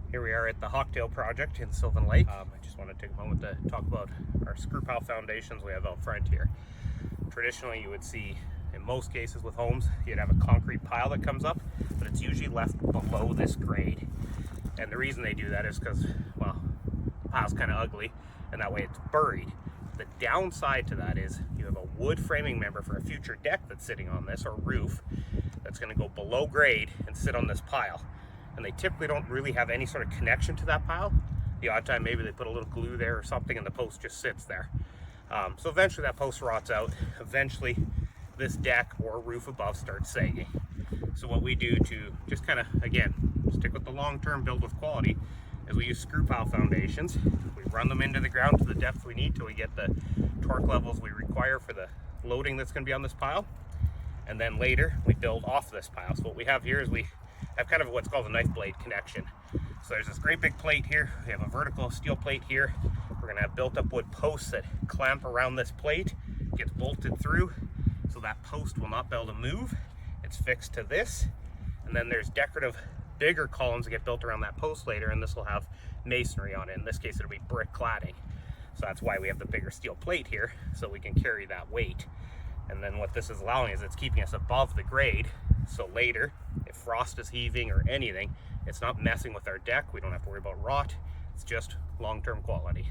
Here we are at the Hawktail project in Sylvan Lake. I just want to take a moment to talk about our screw pile foundations we have out front here. Traditionally, you would see, in most cases with homes, you'd have a concrete pile that comes up, but it's usually left below this grade. And the reason they do that is because, well, the pile's kind of ugly, and that way it's buried. The downside to that is you have a wood framing member for a future deck that's sitting on this, or roof, that's going to go below grade and sit on this pile. And they typically don't really have any sort of connection to that pile. The odd time maybe they put a little glue there or something and the post just sits there. So eventually that post rots out. Eventually this deck or roof above starts sagging. So what we do to just kind of, again, stick with the long-term, build with quality, is we use screw pile foundations. We run them into the ground to the depth we need till we get the torque levels we require for the loading that's going to be on this pile. And then later we build off this pile. So what we have here is we have kind of what's called a knife blade connection. So there's this great big plate here. We have a vertical steel plate here. We're gonna have built up wood posts that clamp around this plate, gets bolted through, so that post will not be able to move. It's fixed to this. And then there's decorative, bigger columns that get built around that post later, and this will have masonry on it. In this case, it'll be brick cladding. So that's why we have the bigger steel plate here, so we can carry that weight. And then what this is allowing is it's keeping us above the grade, so later, if frost is heaving or anything, it's not messing with our deck. We don't have to worry about rot. It's just long-term quality.